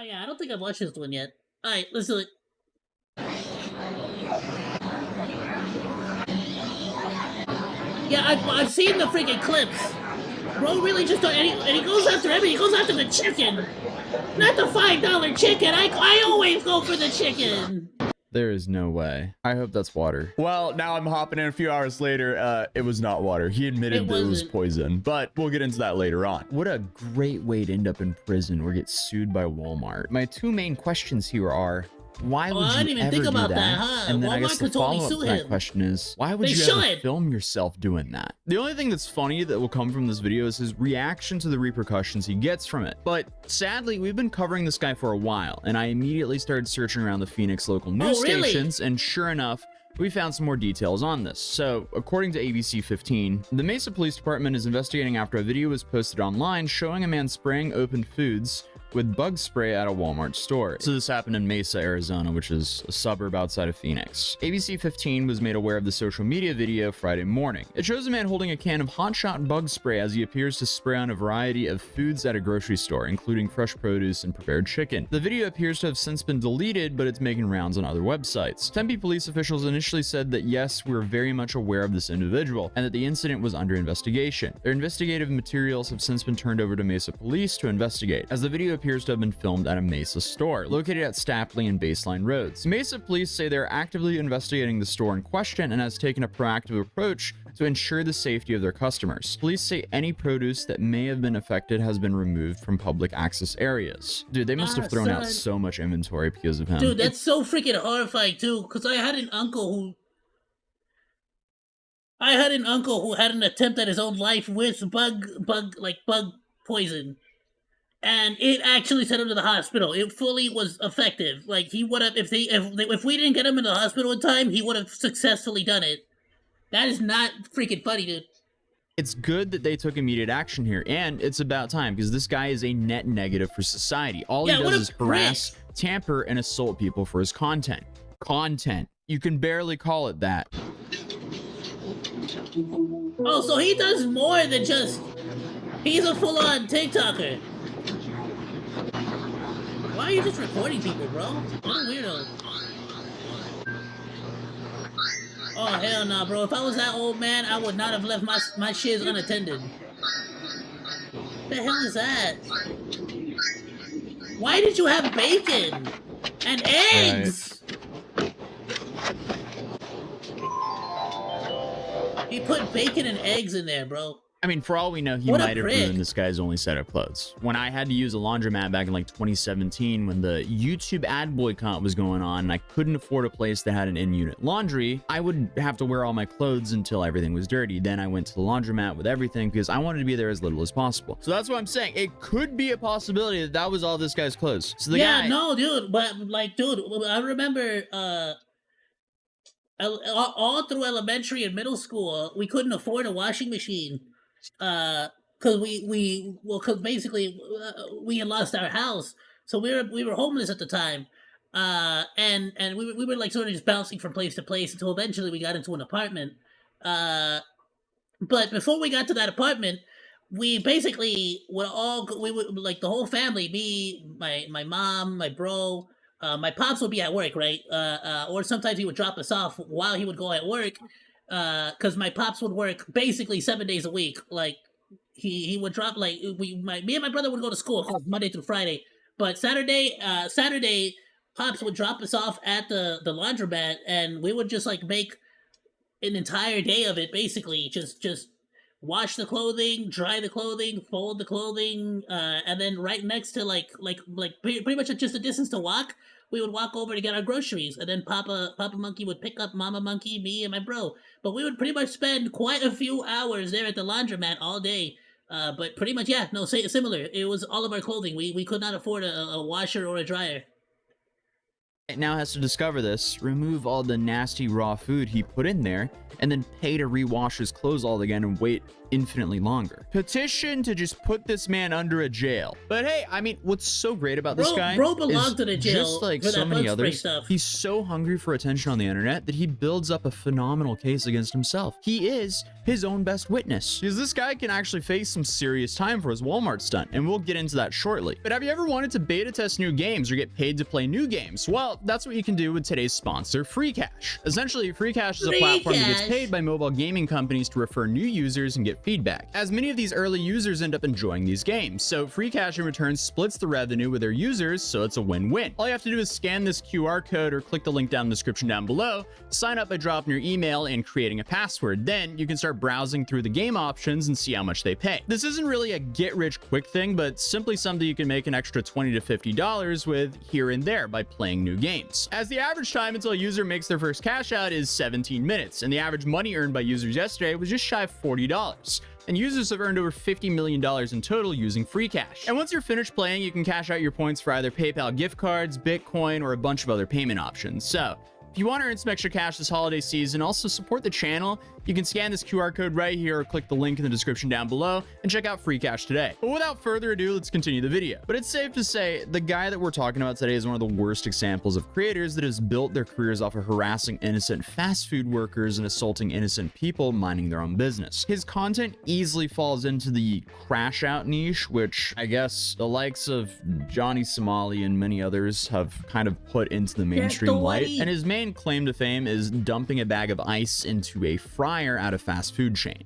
Oh yeah, I don't think I've watched this one yet. Alright, let's do it. Yeah, I've seen the freaking clips. Bro really just don't, and he goes after everything. He goes after the chicken. Not the $5 chicken. I always go for the chicken. There is no way. I hope that's water. Well, now I'm hopping in a few hours later. It was not water. He admitted that it was poison, but we'll get into that later on. What a great way to end up in prison or get sued by Walmart. My two main questions here are, why would you ever do that? Huh? And then Walmart, I guess the follow-up to that question is, why would you ever film yourself doing that? The only thing that's funny that will come from this video is his reaction to the repercussions he gets from it. But sadly, we've been covering this guy for a while, and I immediately started searching around the Phoenix local news stations, and sure enough, we found some more details on this. So, according to ABC 15, the Mesa Police Department is investigating after a video was posted online showing a man spraying open foods with bug spray at a Walmart store. So this happened in Mesa, Arizona, which is a suburb outside of Phoenix. ABC 15 was made aware of the social media video Friday morning. It shows a man holding a can of Hot Shot bug spray as he appears to spray on a variety of foods at a grocery store, including fresh produce and prepared chicken. The video appears to have since been deleted, but it's making rounds on other websites. Tempe police officials initially said that yes, we're very much aware of this individual, and that the incident was under investigation. Their investigative materials have since been turned over to Mesa Police to investigate, as the video appears to have been filmed at a Mesa store located at Stapley and Baseline Roads. Mesa police say they're actively investigating the store in question and has taken a proactive approach to ensure the safety of their customers. Police say any produce that may have been affected has been removed from public access areas. Dude, they must have thrown out so much inventory because of him. Dude, that's so freaking horrifying too, because I had an uncle who had an attempt at his own life with bug poison. And it actually sent him to the hospital. It fully was effective. Like, he would have, if we didn't get him in the hospital in time, he would have successfully done it. That is not freaking funny, dude. It's good that they took immediate action here, and it's about time, because this guy is a net negative for society. All he does is harass, tamper, and assault people for his content. Content. You can barely call it that. Oh, so he does more than just... He's a full-on TikToker. Why are you just recording people, bro? What a weirdo. Oh, hell nah, bro. If I was that old man, I would not have left my shiz unattended. What the hell is that? Why did you have bacon? And eggs! Right. He put bacon and eggs in there, bro. I mean, for all we know, he might have ruined this guy's only set of clothes. When I had to use a laundromat back in like 2017, when the YouTube ad boycott was going on, and I couldn't afford a place that had an in-unit laundry, I would have to wear all my clothes until everything was dirty. Then I went to the laundromat with everything because I wanted to be there as little as possible. So that's what I'm saying. It could be a possibility that that was all this guy's clothes. So the guy... no, dude. But like, dude, I remember all through elementary and middle school, we couldn't afford a washing machine. Because because basically we had lost our house, so we were homeless at the time, and we were like sort of just bouncing from place to place until eventually we got into an apartment. But before we got to that apartment, we basically would like the whole family, me, my mom, my bro, my pops would be at work, right? Or sometimes he would drop us off while he would go at work. Because my pops would work basically 7 days a week. Like, he would drop, like, me and my brother would go to school Monday through Friday. But Saturday, pops would drop us off at the laundromat, and we would just, like, make an entire day of it, basically. Just wash the clothing, dry the clothing, fold the clothing, and then right next to, like pretty much just a distance to walk, we would walk over to get our groceries, and then Papa Monkey would pick up Mama Monkey, me, and my bro. But we would pretty much spend quite a few hours there at the laundromat all day. But pretty much, yeah, no, similar. It was all of our clothing. We could not afford a washer or a dryer. It now has to discover this, remove all the nasty raw food he put in there, and then pay to rewash his clothes all again and wait infinitely longer. Petition to just put this man under a jail. But hey, I mean, what's so great about this guy bro belonged to the jail just like for so that many bug spray others, stuff. he's so hungry for attention on the internet that he builds up a phenomenal case against himself. He is his own best witness. Because this guy can actually face some serious time for his Walmart stunt, and we'll get into that shortly. But have you ever wanted to beta test new games or get paid to play new games? Well, that's what you can do with today's sponsor, FreeCash. Essentially, FreeCash is a platform that gets paid by mobile gaming companies to refer new users and get feedback, as many of these early users end up enjoying these games. So FreeCash in return splits the revenue with their users, so it's a win-win. All you have to do is scan this QR code or click the link down in the description down below, sign up by dropping your email and creating a password. Then you can start browsing through the game options and see how much they pay. This isn't really a get-rich-quick thing, but simply something you can make an extra $20 to $50 with here and there by playing new games. As the average time until a user makes their first cash out is 17 minutes, and the average money earned by users yesterday was just shy of $40. And users have earned over $50 million in total using FreeCash. And once you're finished playing, you can cash out your points for either PayPal gift cards, Bitcoin, or a bunch of other payment options. So if you want to earn some extra cash this holiday season, also support the channel, you can scan this QR code right here or click the link in the description down below and check out FreeCash today. But without further ado, let's continue the video. But it's safe to say the guy that we're talking about today is one of the worst examples of creators that has built their careers off of harassing innocent fast food workers and assaulting innocent people minding their own business. His content easily falls into the crash out niche, which I guess the likes of Johnny Somali and many others have kind of put into the mainstream light. And his main claim to fame is dumping a bag of ice into a fryer at a fast food chain.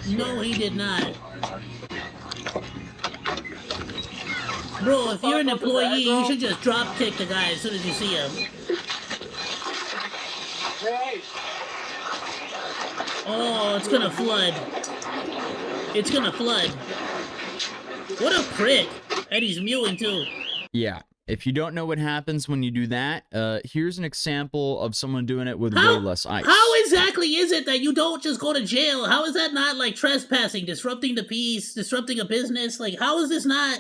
No, he did not. Bro, if you're an employee, you should just drop kick the guy as soon as you see him. Oh, it's gonna flood. It's gonna flood. What a prick. And he's mewing too. Yeah. If you don't know what happens when you do that, here's an example of someone doing it with way less ice. How exactly is it that you don't just go to jail? How is that not like trespassing, disrupting the peace, disrupting a business? Like, how is this not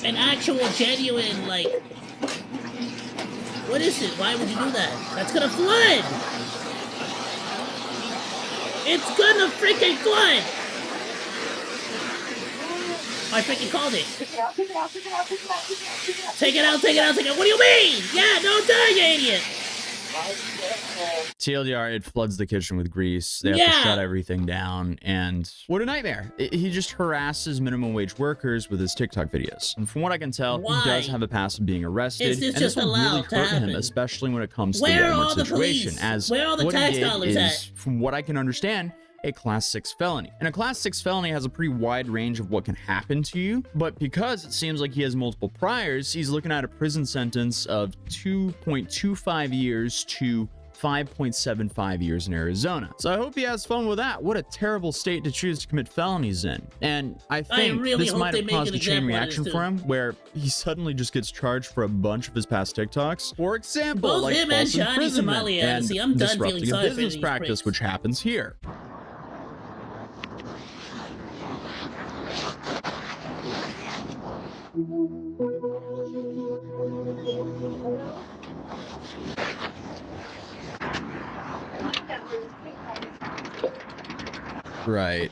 an actual, genuine, like, what is it? Why would you do that? That's gonna flood! It's gonna freaking flood! I freaking called it. Take it out, take it out, take it out, take it out, take it out, take it out. Take it out, take it out, take it out. What do you mean? Yeah, don't die, you idiot. TLDR, it floods the kitchen with grease. They have to shut everything down, and what a nightmare. He just harasses minimum wage workers with his TikTok videos. And from what I can tell, he does have a past of being arrested, and this will really hurt him, especially when it comes to the Walmart situation. As where are all the tax dollars at? From what I can understand, a class 6 felony. And a class 6 felony has a pretty wide range of what can happen to you, but because it seems like he has multiple priors, he's looking at a prison sentence of 2.25 years to 5.75 years in Arizona. So I hope he has fun with that. What a terrible state to choose to commit felonies in. And I think this might have caused a chain reaction for him, where he suddenly just gets charged for a bunch of his past TikToks. For example, both like him and Johnny Somali, and I'm done feeling disrupting a sorry business for practice, pricks. which happens here. Right.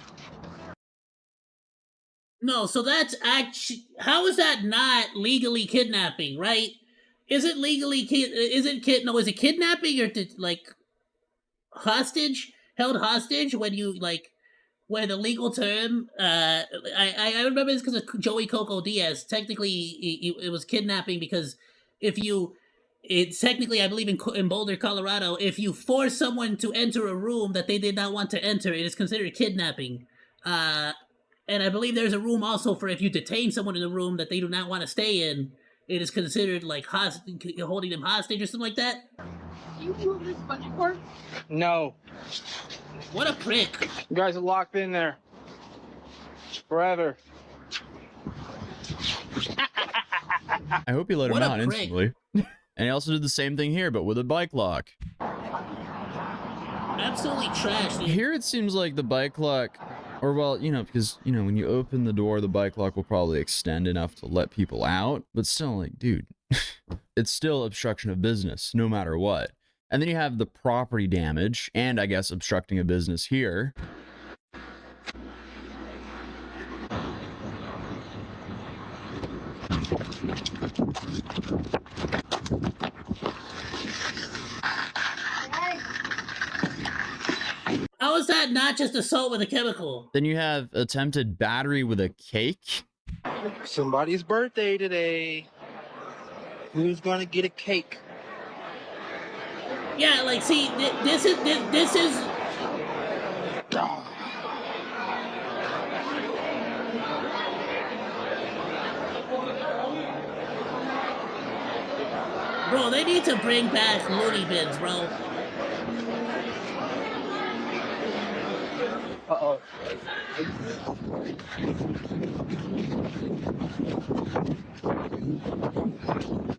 No, so that's actually, how is that not legally kidnapping, right? Is it legally is it kidnapping or like hostage, held hostage when you like, where the legal term, I remember this because of Joey Coco Diaz. Technically, it was kidnapping because it's technically, I believe in Boulder, Colorado, if you force someone to enter a room that they did not want to enter, it is considered kidnapping. And I believe there's a room also for if you detain someone in a room that they do not want to stay in, it is considered like holding them hostage or something like that. Do you do this budget court? No. What a prick. You guys are locked in there. Forever. I hope he let him out instantly. And he also did the same thing here, but with a bike lock. Absolutely trash, dude. Here it seems like the bike lock Or, well, you know, because, you know, when you open the door, the bike lock will probably extend enough to let people out. But still, like, dude, it's still obstruction of business, no matter what. And then you have the property damage and, I guess, obstructing a business here. How is that not just assault with a chemical? Then you have attempted battery with a cake. Somebody's birthday today. Who's gonna get a cake? Yeah, like, see, this is. Bro, they need to bring back loony bins, bro. Uh-oh.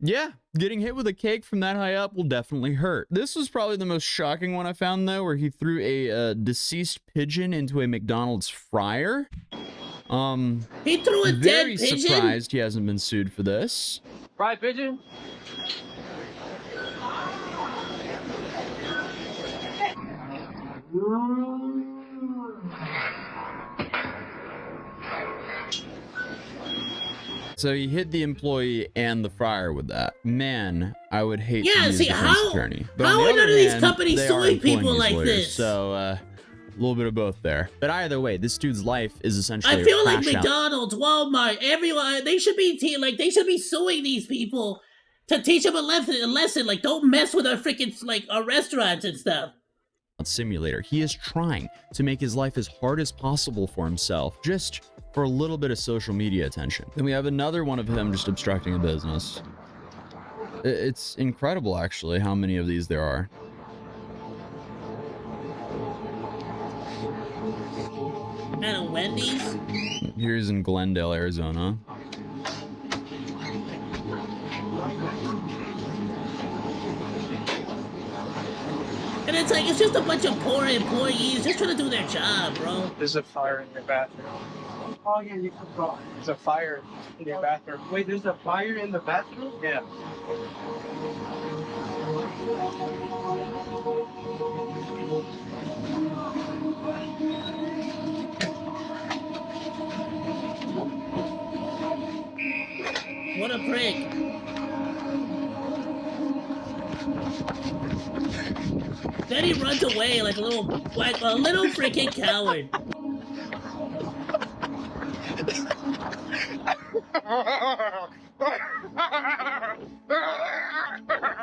Yeah, getting hit with a cake from that high up will definitely hurt. This was probably the most shocking one I found, though, where he threw a deceased pigeon into a McDonald's fryer. He threw a dead very pigeon? surprised he hasn't been sued for this. Fried pigeon? So he hit the employee and the fryer with that. Man, I would hate to be his see, defense how attorney. are on the none other of these hand, companies they are suing employing people these like lawyers, this? So, a little bit of both there. But either way, this dude's life is essentially I feel a like crash out. McDonald's, Walmart, everyone, they should be they should be suing these people to teach them a lesson. Like, don't mess with our freaking, like, our restaurants and stuff. Simulator. He is trying to make his life as hard as possible for himself, just for a little bit of social media attention. Then we have another one of him just obstructing a business. It's incredible, actually, how many of these there are. At a Wendy's? Here's in Glendale, Arizona. And it's like, it's just a bunch of poor employees just trying to do their job, bro. There's a fire in your bathroom. Oh yeah, you forgot. There's a fire in your bathroom. Wait, there's a fire in the bathroom? Yeah. What a prick. Then he runs away like a little freaking coward.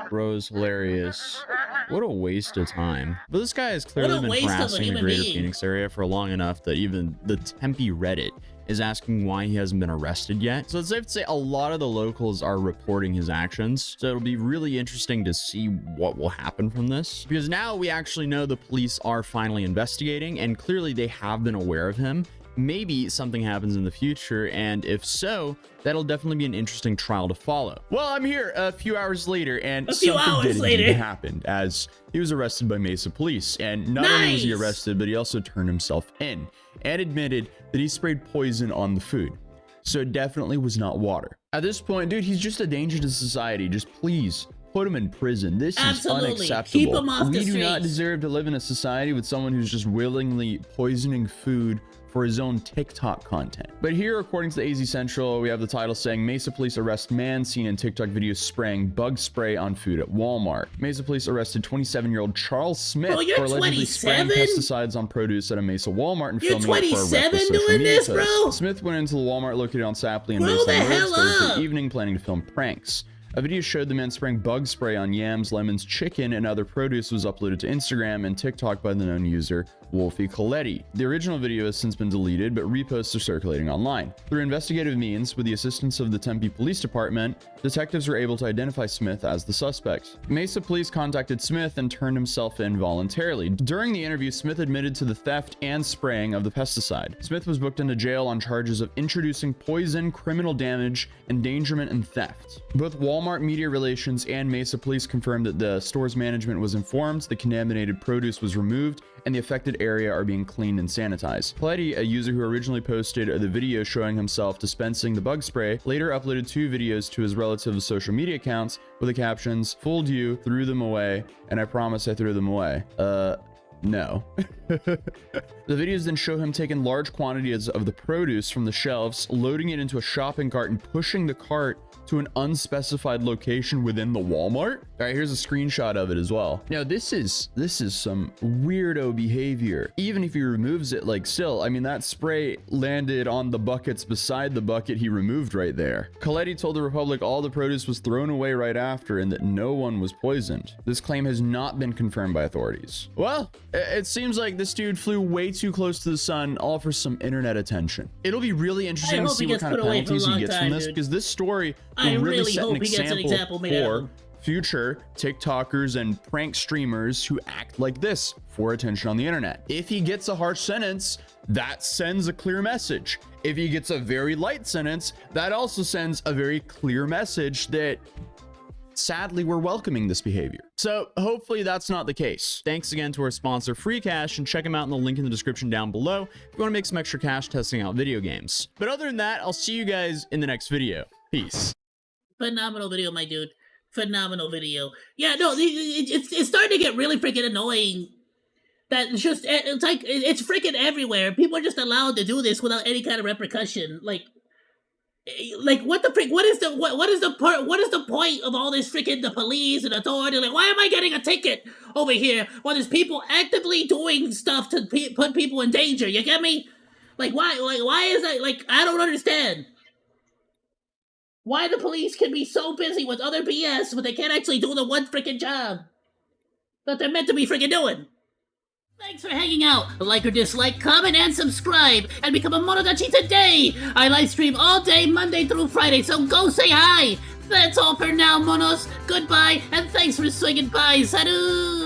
Bro's hilarious. What a waste of time. But this guy has clearly been harassing the greater Phoenix area for long enough that even the Tempe Reddit is asking why he hasn't been arrested yet. So it's safe to say a lot of the locals are reporting his actions. So it'll be really interesting to see what will happen from this, because now we actually know the police are finally investigating, and clearly they have been aware of him. Maybe something happens in the future, and if so, that'll definitely be an interesting trial to follow. Well, I'm here a few hours later, and something did indeed happen, as he was arrested by Mesa police. And not only was he arrested, but he also turned himself in and admitted that he sprayed poison on the food. So it definitely was not water. At this point, dude, he's just a danger to society. Just please put him in prison. This is unacceptable. Keep him off the streets. We do not deserve to live in a society with someone who's just willingly poisoning food for his own TikTok content. But here, according to the AZ Central, we have the title saying Mesa police arrest man seen in TikTok video spraying bug spray on food at Walmart. Mesa police arrested 27-year-old Charles Smith for allegedly spraying pesticides on produce at a Mesa Walmart and filming it for a reckless social media post. Smith went into the Walmart located on Sapley and Mesa on Thursday evening planning to film pranks. A video showed the man spraying bug spray on yams, lemons, chicken, and other produce was uploaded to Instagram and TikTok by the known user Wolfie Coletti. The original video has since been deleted, but reposts are circulating online. Through investigative means, with the assistance of the Tempe Police Department, detectives were able to identify Smith as the suspect. Mesa police contacted Smith and turned himself in voluntarily. During the interview, Smith admitted to the theft and spraying of the pesticide. Smith was booked into jail on charges of introducing poison, criminal damage, endangerment, and theft. Both Walmart Media Relations and Mesa police confirmed that the store's management was informed, the contaminated produce was removed, and the affected area are being cleaned and sanitized. Plenty, a user who originally posted the video showing himself dispensing the bug spray, later uploaded 2 videos to his relatives' social media accounts with the captions, "Fooled you, threw them away, and I promise I threw them away." No. The videos then show him taking large quantities of the produce from the shelves, loading it into a shopping cart, and pushing the cart to an unspecified location within the Walmart. All right, here's a screenshot of it as well. Now, this is some weirdo behavior. Even if he removes it, like, still, I mean, that spray landed on the buckets beside the bucket he removed right there. Coletti told the Republic all the produce was thrown away right after and that no one was poisoned. This claim has not been confirmed by authorities. Well, it seems like this dude flew way too close to the sun, all for some internet attention. It'll be really interesting to see what kind of penalties he gets from this, because this story will really set an example for future TikTokers and prank streamers who act like this for attention on the internet. If he gets a harsh sentence, that sends a clear message. If he gets a very light sentence, that also sends a very clear message that sadly we're welcoming this behavior. So hopefully that's not the case. Thanks again to our sponsor Free Cash, and check them out in the link in the description down below if you want to make some extra cash testing out video games. But other than that, I'll see you guys in the next video. Peace. Phenomenal video, my dude. Phenomenal video. Yeah, no, it's starting to get really freaking annoying. That it's like it's freaking everywhere. People are just allowed to do this without any kind of repercussion. Like what the freak? What is the point of all this freaking the police and authority? Like, why am I getting a ticket over here while there's people actively doing stuff to put people in danger? You get me? Like, why? Like, why is that? Like, I don't understand. Why the police can be so busy with other BS, but they can't actually do the one freaking job that they're meant to be freaking doing. Thanks for hanging out. Like or dislike, comment, and subscribe, and become a Monodachi today. I live stream all day, Monday through Friday, so go say hi. That's all for now, Monos. Goodbye, and thanks for swinging by. Salut!